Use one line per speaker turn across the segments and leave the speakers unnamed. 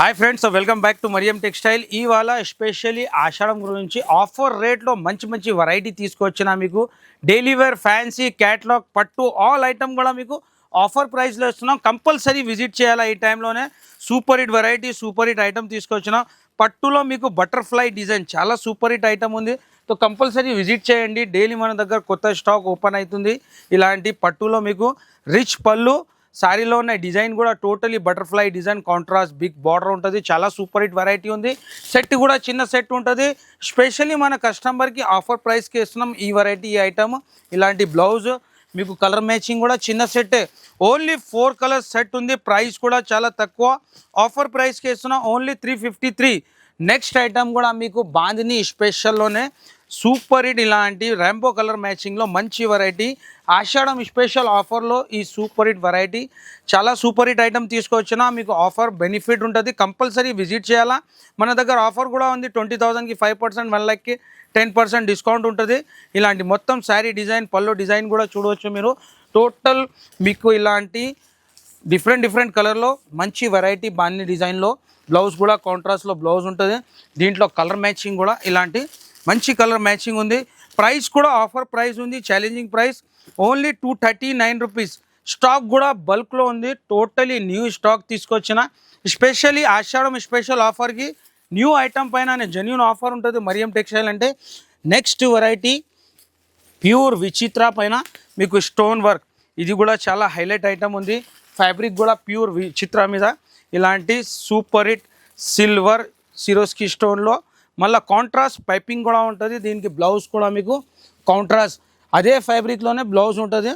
Hi friends, welcome back to Mariam textile. ఇవాళ especially Ashadam గురించి offer రేట్లో మంచి వెరైటీ తీసుకొచ్చిన మీకు డైలీ వేర్ ఫ్యాన్సీ క్యాటలాగ్ పట్టు ఆల్ ఐటమ్ కూడా మీకు ఆఫర్ ప్రైస్లో ఇస్తున్నాం. కంపల్సరీ విజిట్ చేయాలి. ఈ టైంలోనే super hit variety, super hit item తీసుకొచ్చినాం. పట్టులో మీకు బటర్ఫ్లై డిజైన్ చాలా సూపర్ హిట్ ఐటమ్ ఉంది. సో కంపల్సరీ విజిట్ చేయండి. డైలీ మన దగ్గర కొత్త స్టాక్ ఓపెన్ అవుతుంది. ఇలాంటి పట్టులో మీకు రిచ్ పళ్ళు, శారీలో ఉన్న డిజైన్ కూడా totally butterfly design, contrast big border ఉంటుంది. చాలా సూపర్ హిట్ వెరైటీ ఉంది. సెట్ కూడా చిన్న సెట్ ఉంటుంది. స్పెషల్లీ మన కస్టమర్కి ఆఫర్ ప్రైస్కి ఇస్తున్నాం ఈ వెరైటీ, ఈ ఐటమ్. ఇలాంటి బ్లౌజ్ మీకు కలర్ మ్యాచింగ్ కూడా చిన్న సెట్టే, ఓన్లీ 4 కలర్స్ సెట్ ఉంది. ప్రైస్ కూడా చాలా తక్కువ, ఆఫర్ ప్రైస్కి ఇస్తున్నాం ఓన్లీ 353. నెక్స్ట్ ఐటమ్ కూడా మీకు బాందిని స్పెషల్లోనే సూపర్ హిట్, ఇలాంటి రాంబో కలర్ మ్యాచింగ్లో మంచి వెరైటీ. ఆషాఢం స్పెషల్ ఆఫర్లో ఈ సూపర్ హిట్ వెరైటీ, చాలా సూపర్ హిట్ ఐటమ్ తీసుకొచ్చినా మీకు ఆఫర్ బెనిఫిట్ ఉంటుంది. కంపల్సరీ విజిట్ చేయాలా. మన దగ్గర ఆఫర్ కూడా ఉంది. 20,000కి 5%, 1 lakhకి 10% డిస్కౌంట్ ఉంటుంది. ఇలాంటి మొత్తం శారీ డిజైన్, పళ్ళు డిజైన్ కూడా చూడవచ్చు మీరు. టోటల్ మీకు ఇలాంటి డిఫరెంట్ కలర్లో మంచి వెరైటీ బాందిని డిజైన్లో. బ్లౌజ్ కూడా కాంట్రాస్ట్లో బ్లౌజ్ ఉంటుంది. దీంట్లో కలర్ మ్యాచింగ్ కూడా ఇలాంటి మంచి కలర్ మ్యాచింగ్ ఉంది. ప్రైస్ కూడా ఆఫర్ ప్రైస్ ఉంది, challenging price only 239 rupees. Stock కూడా బల్క్లో ఉంది. టోటలీ న్యూ స్టాక్ తీసుకొచ్చిన స్పెషల్లీ ఆషాఢం స్పెషల్ ఆఫర్కి న్యూ ఐటమ్ పైన జెన్యూన్ ఆఫర్ ఉంటుంది మరియం టెక్స్టైల్ అంటే. నెక్స్ట్ వెరైటీ ప్యూర్ విచిత్ర పైన మీకు స్టోన్ వర్క్, ఇది కూడా చాలా హైలైట్ ఐటమ్ ఉంది. ఫ్యాబ్రిక్ కూడా ప్యూర్ విచిత్ర మీద ఇలాంటి సూపర్ హిట్ సిల్వర్ సిరోస్కి స్టోన్లో, మళ్ళీ కాంట్రాస్ట్ పైపింగ్ కూడా ఉంటుంది. దీనికి బ్లౌజ్ కూడా మీకు కాంట్రాస్ట్ అదే ఫ్యాబ్రిక్లోనే బ్లౌజ్ ఉంటుంది.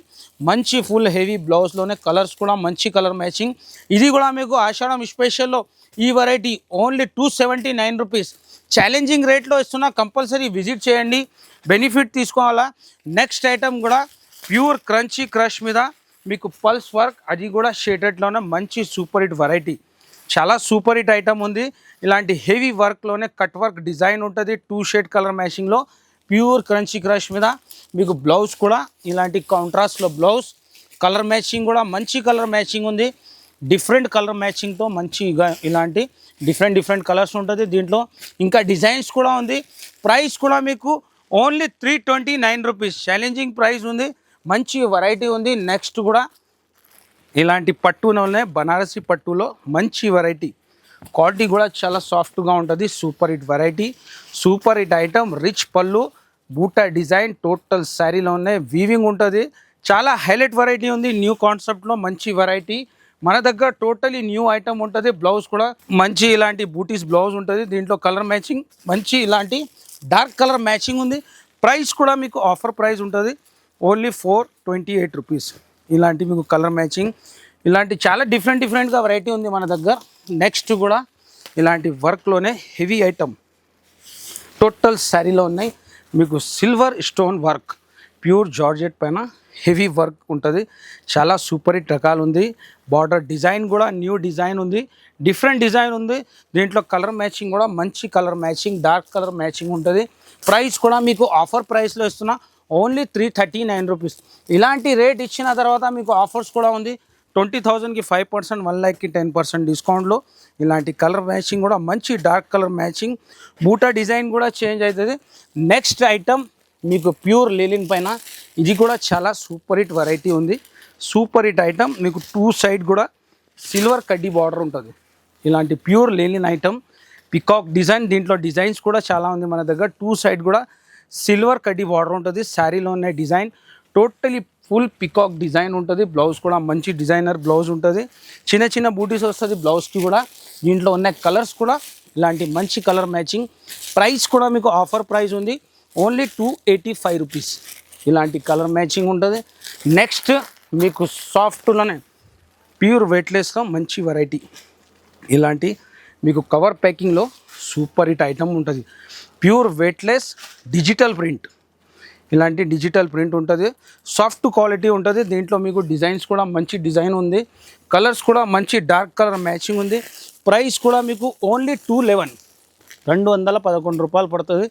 మంచి ఫుల్ హెవీ బ్లౌజ్లోనే కలర్స్ కూడా మంచి కలర్ మ్యాచింగ్. ఇది కూడా మీకు ఆషాఢం స్పెషల్లో ఈ వెరైటీ ఓన్లీ 279 రూపీస్. ఛాలెంజింగ్ రేట్లో ఇస్తున్నా, కంపల్సరీ విజిట్ చేయండి, బెనిఫిట్ తీసుకోవాలా. నెక్స్ట్ ఐటమ్ కూడా ప్యూర్ క్రంచీ క్రష్ మీద మీకు పల్స్ వర్క్, అది కూడా షేడెడ్లోనే మంచి సూపర్ హిట్ వెరైటీ. చాలా సూపర్ హిట్ ఐటమ్ ఉంది. ఇలాంటి హెవీ వర్క్లోనే కట్ వర్క్ డిజైన్ ఉంటుంది. 2 షేడ్ కలర్ మ్యాచింగ్లో ప్యూర్ క్రంచీ క్రష్ మీద మీకు బ్లౌజ్ కూడా ఇలాంటి కాంట్రాస్ట్లో బ్లౌజ్. కలర్ మ్యాచింగ్ కూడా మంచి కలర్ మ్యాచింగ్ ఉంది. డిఫరెంట్ కలర్ మ్యాచింగ్తో మంచిగా ఇలాంటి డిఫరెంట్ కలర్స్ ఉంటుంది. దీంట్లో ఇంకా డిజైన్స్ కూడా ఉంది. ప్రైస్ కూడా మీకు ఓన్లీ 329 రూపీస్. ఛాలెంజింగ్ ప్రైస్ ఉంది, మంచి వెరైటీ ఉంది. నెక్స్ట్ కూడా ఇలాంటి పట్టులోనే బనారసి పట్టులో మంచి వెరైటీ, క్వాలిటీ కూడా చాలా సాఫ్ట్గా ఉంటుంది. Super hit variety, super hit item. Rich పళ్ళు, బూటా డిజైన్, టోటల్ శారీలోనే వీవింగ్ ఉంటుంది. చాలా హైలైట్ వెరైటీ ఉంది. న్యూ కాన్సెప్ట్లో మంచి వెరైటీ. మన దగ్గర టోటలీ న్యూ ఐటమ్ ఉంటుంది. బ్లౌజ్ కూడా మంచి ఇలాంటి బూటీస్ బ్లౌజ్ ఉంటుంది. దీంట్లో కలర్ మ్యాచింగ్ మంచి ఇలాంటి డార్క్ కలర్ మ్యాచింగ్ ఉంది. ప్రైస్ కూడా మీకు ఆఫర్ ప్రైస్ ఉంటుంది ఓన్లీ 428 రూపీస్. ఇలాంటి మీకు కలర్ మ్యాచింగ్, ఇలాంటి చాలా డిఫరెంట్గా వెరైటీ ఉంది మన దగ్గర. నెక్స్ట్ కూడా ఇలాంటి వర్క్లోనే హెవీ ఐటమ్ టోటల్ శారీలో ఉన్నాయి. మీకు silver stone work, pure georgette పైన హెవీ వర్క్ ఉంటుంది. చాలా సూపర్ హిట్ రకాలు ఉంది. బార్డర్ డిజైన్ కూడా న్యూ డిజైన్ ఉంది, డిఫరెంట్ డిజైన్ ఉంది. దీంట్లో కలర్ మ్యాచింగ్ కూడా మంచి colour matching, dark colour matching ఉంటుంది. ప్రైస్ కూడా మీకు ఆఫర్ ప్రైస్లో ఇస్తున్నా ఓన్లీ 339 రూపీస్. ఇలాంటి రేట్ ఇచ్చిన తర్వాత మీకు ఆఫర్స్ కూడా ఉంది. 20,000కి 5%, 1 lakhకి 10% డిస్కౌంట్లో. ఇలాంటి కలర్ మ్యాచింగ్ కూడా మంచి డార్క్ కలర్ మ్యాచింగ్, బూటా డిజైన్ కూడా చేంజ్ అవుతుంది. నెక్స్ట్ ఐటమ్ మీకు ప్యూర్ లీలిన్ పైన, ఇది కూడా చాలా సూపర్ హిట్ వెరైటీ ఉంది. Super hit item. మీకు 2 సైడ్ కూడా సిల్వర్ కడ్డీ బార్డర్ ఉంటుంది. ఇలాంటి ప్యూర్ లీలిన్ ఐటమ్, పికాక్ డిజైన్. దీంట్లో డిజైన్స్ కూడా చాలా ఉంది మన దగ్గర. 2 సైడ్ కూడా సిల్వర్ కడ్డీ బార్డర్ ఉంటుంది. శారీలో ఉన్న design totally full peacock design ఉంటుంది. బ్లౌజ్ కూడా మంచి డిజైనర్ బ్లౌజ్ ఉంటుంది. చిన్న బూటీస్ వస్తుంది బ్లౌజ్కి కూడా. దీంట్లో ఉన్న కలర్స్ కూడా ఇలాంటి మంచి కలర్ మ్యాచింగ్. ప్రైస్ కూడా మీకు ఆఫర్ ప్రైస్ ఉంది ఓన్లీ 285 రూపీస్. ఇలాంటి కలర్ మ్యాచింగ్ ఉంటుంది. నెక్స్ట్ మీకు సాఫ్ట్లోనే ప్యూర్ వెయిట్లెస్లో మంచి వెరైటీ. ఇలాంటి మీకు కవర్ ప్యాకింగ్లో సూపర్ హిట్ ఐటమ్ ఉంటుంది. ప్యూర్ వెయిట్లెస్ డిజిటల్ ప్రింట్, ఇలాంటి డిజిటల్ ప్రింట్ ఉంటుంది. సాఫ్ట్ క్వాలిటీ ఉంటుంది. దీంట్లో మీకు డిజైన్స్ కూడా మంచి డిజైన్ ఉంది. కలర్స్ కూడా మంచి డార్క్ కలర్ మ్యాచింగ్ ఉంది. ప్రైస్ కూడా మీకు ఓన్లీ 211 రూపాయలు పడుతుంది.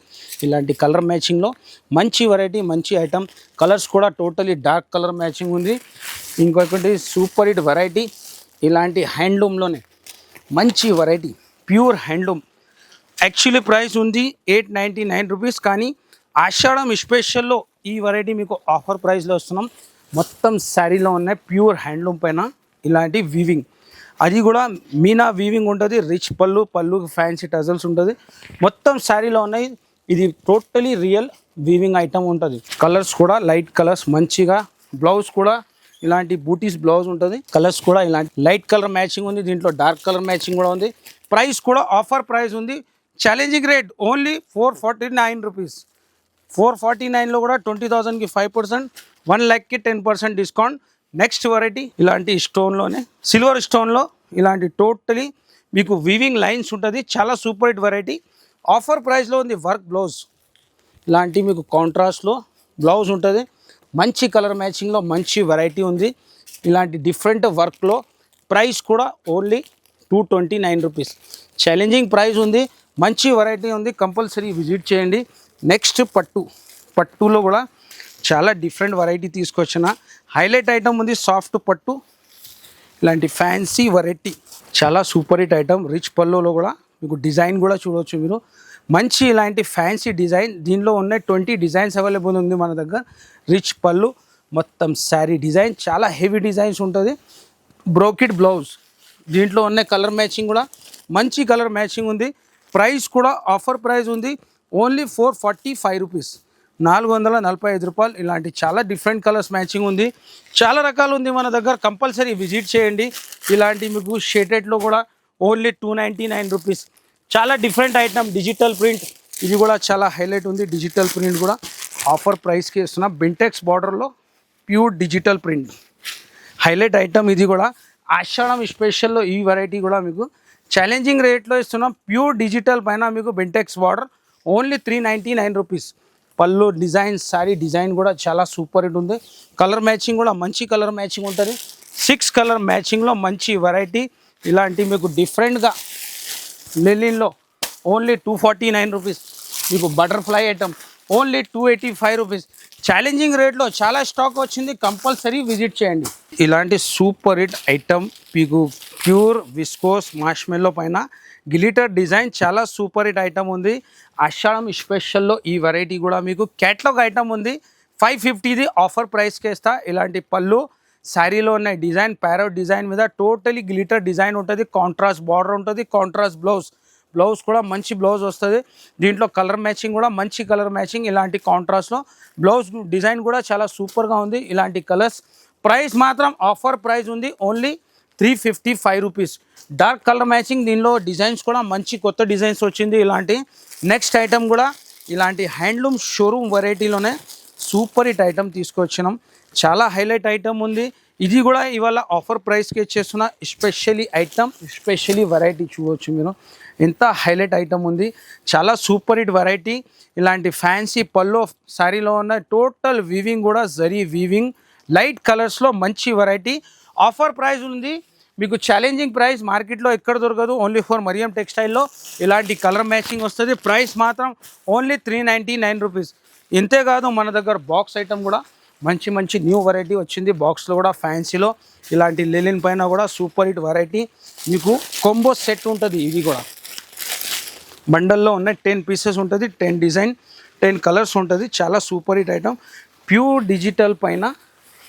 ఇలాంటి కలర్ మ్యాచింగ్లో మంచి వెరైటీ, మంచి ఐటమ్. కలర్స్ కూడా టోటలీ డార్క్ కలర్ మ్యాచింగ్ ఉంది. ఇంకొకటి సూపర్ హిట్ వెరైటీ, ఇలాంటి హ్యాండ్లూమ్లోనే మంచి variety. Pure handloom. Actually price ఉంది 899 రూపీస్, కానీ ఆషాఢం స్పెషల్లో ఈ వెరైటీ మీకు ఆఫర్ ప్రైస్లో వస్తున్నాం. మొత్తం శారీలో ఉన్నాయి ప్యూర్ హ్యాండ్లూమ్ పైన ఇలాంటి వీవింగ్, అది కూడా మీనా వీవింగ్ ఉంటుంది. రిచ్ పళ్ళు ఫ్యాన్సీ టజల్స్ ఉంటుంది. మొత్తం శారీలో ఉన్నాయి. ఇది టోటలీ రియల్ వీవింగ్ ఐటమ్ ఉంటుంది. కలర్స్ కూడా లైట్ కలర్స్ మంచిగా, బ్లౌజ్ కూడా ఇలాంటి బూటీస్ బ్లౌజ్ ఉంటుంది. కలర్స్ కూడా ఇలాంటి లైట్ కలర్ మ్యాచింగ్ ఉంది, దీంట్లో డార్క్ కలర్ మ్యాచింగ్ కూడా ఉంది. ప్రైస్ కూడా ఆఫర్ ప్రైస్ ఉంది. Challenging rate only 449 rupees. 449లో కూడా 20,000కి 5%, 1 lakhకి 10% డిస్కౌంట్. నెక్స్ట్ వెరైటీ ఇలాంటి స్టోన్లోనే సిల్వర్ స్టోన్లో ఇలాంటి టోటలీ మీకు వీవింగ్ లైన్స్ ఉంటుంది. చాలా సూపర్ హిట్ వెరైటీ. ఆఫర్ ప్రైస్లో ఉంది. వర్క్ బ్లౌజ్ ఇలాంటి మీకు కాంట్రాస్ట్లో బ్లౌజ్ ఉంటుంది. మంచి కలర్ మ్యాచింగ్లో మంచి వెరైటీ ఉంది. ఇలాంటి డిఫరెంట్ వర్క్లో ప్రైస్ కూడా ఓన్లీ 229 రూపీస్. ఛాలెంజింగ్ ప్రైస్ ఉంది. మంచి వెరైటీ ఉంది, కంపల్సరీ విజిట్ చేయండి. నెక్స్ట్ పట్టులో కూడా చాలా డిఫరెంట్ వెరైటీ తీసుకొచ్చిన హైలైట్ ఐటమ్ ఉంది. సాఫ్ట్ పట్టు ఇలాంటి ఫ్యాన్సీ వెరైటీ చాలా సూపర్ హిట్ ఐటమ్. రిచ్ పళ్ళులో కూడా మీకు డిజైన్ కూడా చూడవచ్చు మీరు. మంచి ఇలాంటి ఫ్యాన్సీ డిజైన్, దీనిలో ఉన్న 20 డిజైన్స్ అవైలబుల్ ఉంది మన దగ్గర. రిచ్ పళ్ళు, మొత్తం శారీ డిజైన్ చాలా హెవీ డిజైన్స్ ఉంటుంది. బ్రోకెట్ బ్లౌజ్, దీంట్లో ఉన్న కలర్ మ్యాచింగ్ కూడా మంచి కలర్ మ్యాచింగ్ ఉంది. ప్రైస్ కూడా ఆఫర్ ప్రైస్ ఉంది ఓన్లీ 445 రూపీస్, 445 రూపాయలు. ఇలాంటి చాలా డిఫరెంట్ కలర్స్ మ్యాచింగ్ ఉంది. చాలా రకాలు ఉంది మన దగ్గర, కంపల్సరీ విజిట్ చేయండి. ఇలాంటి మీకు షేటెడ్లో కూడా ఓన్లీ 299 రూపీస్. చాలా డిఫరెంట్ ఐటమ్. డిజిటల్ ప్రింట్, ఇది కూడా చాలా హైలైట్ ఉంది. డిజిటల్ ప్రింట్ కూడా ఆఫర్ ప్రైస్కి ఇస్తున్నా. బెంటెక్స్ బార్డర్లో pure digital print highlight item. ఇది కూడా ఆషాఢం స్పెషల్లో ఈ వెరైటీ కూడా మీకు ఛాలెంజింగ్ రేట్లో ఇస్తున్నాం. ప్యూర్ డిజిటల్ పైన మీకు బెంటెక్స్ బార్డర్ ఓన్లీ 399 రూపీస్. పళ్ళు డిజైన్, శారీ డిజైన్ కూడా చాలా సూపర్ హిట్ ఉంది. కలర్ మ్యాచింగ్ కూడా మంచి కలర్ మ్యాచింగ్ ఉంటుంది. 6 కలర్ మ్యాచింగ్లో మంచి వెరైటీ. ఇలాంటి మీకు డిఫరెంట్గా లెలిన్లో ఓన్లీ 249 రూపీస్. మీకు butterfly item only 285 rupees. Challenging రేట్లో చాలా స్టాక్ వచ్చింది, కంపల్సరీ విజిట్ చేయండి. ఇలాంటి సూపర్ హిట్ ఐటమ్ మీకు ప్యూర్ విస్కోస్ మార్ష్మెల్లో పైన గ్లిటర్ డిజైన్ చాలా సూపర్ హిట్ ఐటమ్ ఉంది. ఆషాఢం స్పెషల్లో ఈ వెరైటీ కూడా మీకు క్యాటలాగ్ ఐటమ్ ఉంది. 550ది ఆఫర్ ప్రైస్కి ఇస్తా. ఇలాంటి పళ్ళు శారీలో ఉన్న డిజైన్ ప్యారోట్ డిజైన్ మీద టోటలీ గ్లిటర్ డిజైన్ ఉంటుంది. కాంట్రాస్ట్ బార్డర్ ఉంటుంది. కాంట్రాస్ట్ బ్లౌజ్ కూడా మంచి బ్లౌజ్ వస్తుంది. దీంట్లో కలర్ మ్యాచింగ్ కూడా మంచి కలర్ మ్యాచింగ్. ఇలాంటి కాంట్రాస్ట్లో బ్లౌజ్ డిజైన్ కూడా చాలా సూపర్గా ఉంది. ఇలాంటి కలర్స్. ప్రైస్ మాత్రం ఆఫర్ ప్రైస్ ఉంది only 355 rupees. Dark colour matching, దీనిలో డిజైన్స్ కూడా మంచి కొత్త డిజైన్స్ వచ్చింది. ఇలాంటి నెక్స్ట్ ఐటమ్ కూడా ఇలాంటి హ్యాండ్లూమ్ షోరూమ్ వెరైటీలోనే సూపర్ హిట్ ఐటమ్ తీసుకొచ్చినాం. చాలా హైలైట్ ఐటమ్ ఉంది. ఇది కూడా ఇవాళ ఆఫర్ ప్రైస్కి ఇచ్చేస్తున్న స్పెషల్లీ ఐటమ్, స్పెషల్లీ వెరైటీ చూడవచ్చు మీరు. ఎంత హైలైట్ ఐటమ్ ఉంది, చాలా సూపర్ హిట్ వెరైటీ. ఇలాంటి ఫ్యాన్సీ పల్లో శారీలో ఉన్న టోటల్ వీవింగ్ కూడా జరీ వీవింగ్ లైట్ కలర్స్లో మంచి వెరైటీ. ఆఫర్ ప్రైస్ ఉంది మీకు. ఛాలెంజింగ్ ప్రైస్ మార్కెట్లో ఎక్కడ దొరకదు, ఓన్లీ ఫర్ మరియం టెక్స్టైల్లో ఇలాంటి కలర్ మ్యాచింగ్ వస్తుంది. ప్రైస్ మాత్రం ఓన్లీ 399 రూపీస్. ఇంతేకాదు మన దగ్గర బాక్స్ ఐటమ్ కూడా మంచి న్యూ వెరైటీ వచ్చింది. బాక్స్లో కూడా ఫ్యాన్సీలో ఇలాంటి లెలిన్ పైన కూడా సూపర్ హిట్ వెరైటీ. మీకు కొంబో సెట్ ఉంటుంది. ఇది కూడా బండల్లో ఉన్న 10 పీసెస్ ఉంటుంది. 10 డిజైన్ 10 కలర్స్ ఉంటుంది. చాలా super hit item. Pure digital పైన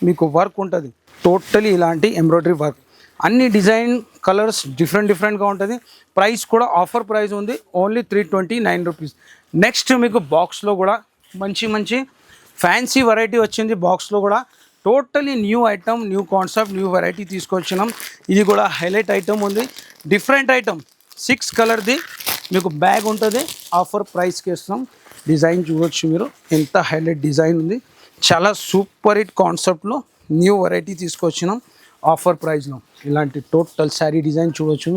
మీకు వర్క్ ఉంటుంది. టోటలీ ఇలాంటి ఎంబ్రాయిడరీ వర్క్, అన్ని డిజైన్ కలర్స్ డిఫరెంట్గా ఉంటుంది. ప్రైస్ కూడా ఆఫర్ ప్రైస్ ఉంది ఓన్లీ 329 రూపీస్. నెక్స్ట్ మీకు బాక్స్లో కూడా మంచి ఫ్యాన్సీ వెరైటీ వచ్చింది. బాక్స్లో కూడా totally new item, new concept, new variety తీసుకొచ్చినాం. ఇది కూడా హైలైట్ ఐటమ్ ఉంది. Different item. 6 కలర్ది మీకు బ్యాగ్ ఉంటుంది. ఆఫర్ ప్రైస్కి ఇస్తున్నాం. డిజైన్ చూడవచ్చు మీరు, ఎంత హైలైట్ డిజైన్ ఉంది. చాలా సూపర్ హిట్ కాన్సెప్ట్లో న్యూ వెరైటీ తీసుకొచ్చినాం ఆఫర్ ప్రైస్లో. ఇలాంటి టోటల్ శారీ డిజైన్ చూడవచ్చు.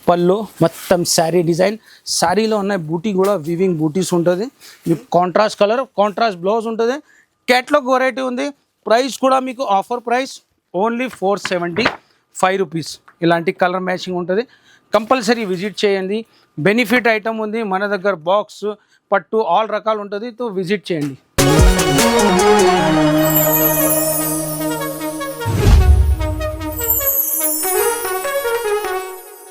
పళ్ళు మొత్తం శారీ డిజైన్, శారీలో ఉన్న బూటీ కూడా వీవింగ్ బూటీస్ ఉంటుంది. మీకు కాంట్రాస్ట్ కలర్, కాంట్రాస్ట్ బ్లౌజ్ ఉంటుంది. క్యాట్లాగ్ వెరైటీ ఉంది. ప్రైస్ కూడా మీకు ఆఫర్ ప్రైస్ ఓన్లీ 475 రూపీస్. ఇలాంటి కలర్ మ్యాచింగ్ ఉంటుంది. కంపల్సరీ విజిట్ చేయండి. బెనిఫిట్ ఐటమ్ ఉంది మన దగ్గర. బాక్స్, పట్టు ఆల్ రకాలు ఉంటుంది. తో విజిట్ చేయండి.